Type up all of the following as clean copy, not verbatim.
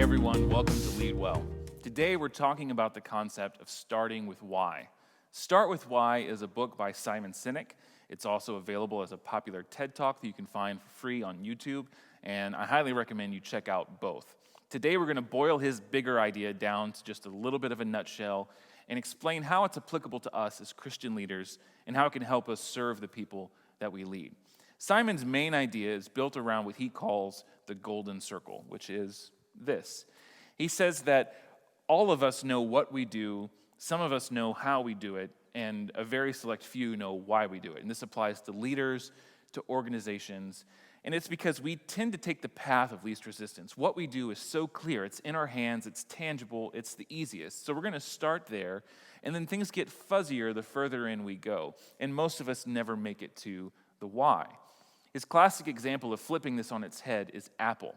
everyone, welcome to Lead Well. Today we're talking about the concept of starting with why. Start with Why is a book by Simon Sinek. It's also available as a popular TED Talk that you can find for free on YouTube, and I highly recommend you check out both. Today we're going to boil his bigger idea down to just a little bit of a nutshell and explain how it's applicable to us as Christian leaders and how it can help us serve the people that we lead. Simon's main idea is built around what he calls the golden circle, which is this. He says that all of us know what we do, some of us know how we do it, and a very select few know why we do it. And this applies to leaders, to organizations, and it's because we tend to take the path of least resistance. What we do is so clear, it's in our hands, it's tangible, it's the easiest. So we're going to start there, and then things get fuzzier the further in we go, and most of us never make it to the why. His classic example of flipping this on its head is Apple.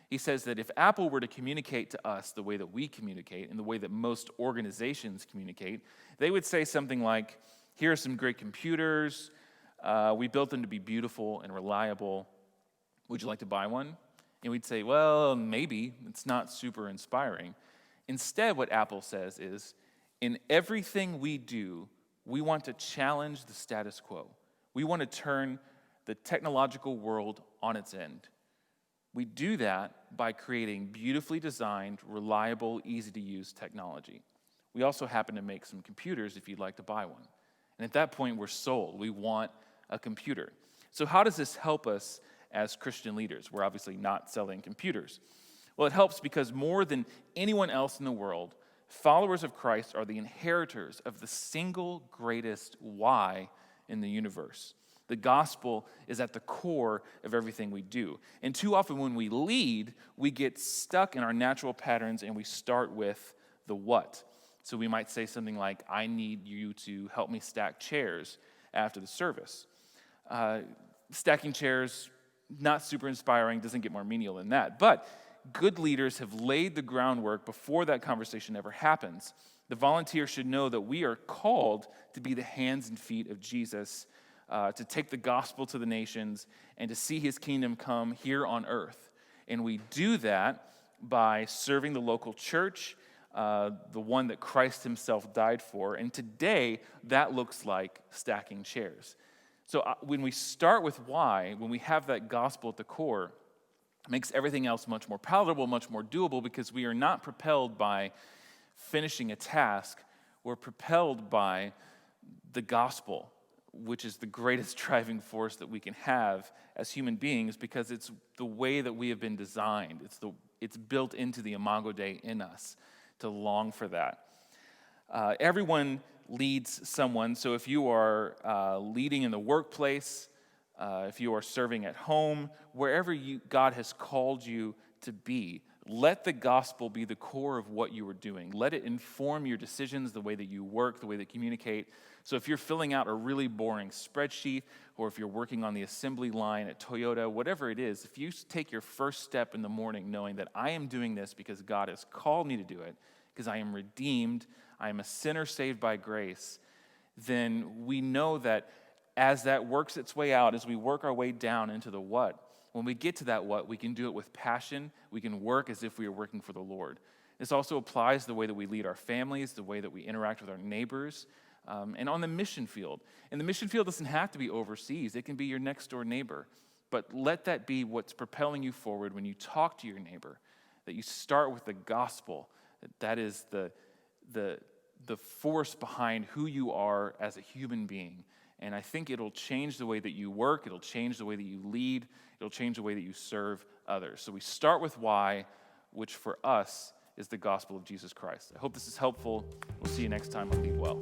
He says that if Apple were to communicate to us the way that we communicate and the way that most organizations communicate, they would say something like, here are some great computers, we built them to be beautiful and reliable, would you like to buy one? And we'd say, well, maybe, it's not super inspiring. Instead, what Apple says is, in everything we do, we want to challenge the status quo. We want to turn the technological world on its end. We do that by creating beautifully designed, reliable, easy-to-use technology. We also happen to make some computers if you'd like to buy one. And at that point, we're sold. We want a computer. So how does this help us as Christian leaders? We're obviously not selling computers. Well, it helps because more than anyone else in the world, followers of Christ are the inheritors of the single greatest why in the universe. The gospel is at the core of everything we do. And too often when we lead, we get stuck in our natural patterns and we start with the what. So we might say something like, I need you to help me stack chairs after the service. Stacking chairs, not super inspiring, doesn't get more menial than that. But good leaders have laid the groundwork before that conversation ever happens. The volunteer should know that we are called to be the hands and feet of Jesus, to take the gospel to the nations and to see his kingdom come here on earth. And we do that by serving the local church, the one that Christ himself died for. And today, that looks like stacking chairs. So when we start with why, when we have that gospel at the core, it makes everything else much more palatable, much more doable, because we are not propelled by finishing a task. We're propelled by the gospel, which is the greatest driving force that we can have as human beings, because it's the way that we have been designed. It's built into the Imago Dei in us to long for that. Everyone leads someone, so if you are leading in the workplace, if you are serving at home, wherever God has called you to be, let the gospel be the core of what you are doing. Let it inform your decisions, the way that you work, the way that you communicate. So if you're filling out a really boring spreadsheet, or if you're working on the assembly line at Toyota, whatever it is, if you take your first step in the morning knowing that I am doing this because God has called me to do it, because I am redeemed, I am a sinner saved by grace, then we know that as that works its way out, as we work our way down into the what, when we get to that what, we can do it with passion. We can work as if we are working for the Lord. This also applies to the way that we lead our families, the way that we interact with our neighbors, and on the mission field. And the mission field doesn't have to be overseas. It can be your next door neighbor. But let that be what's propelling you forward when you talk to your neighbor, that you start with the gospel. That is the force behind who you are as a human being. And I think it'll change the way that you work. It'll change the way that you lead. It'll change the way that you serve others. So we start with why, which for us is the gospel of Jesus Christ. I hope this is helpful. We'll see you next time on Lead Well.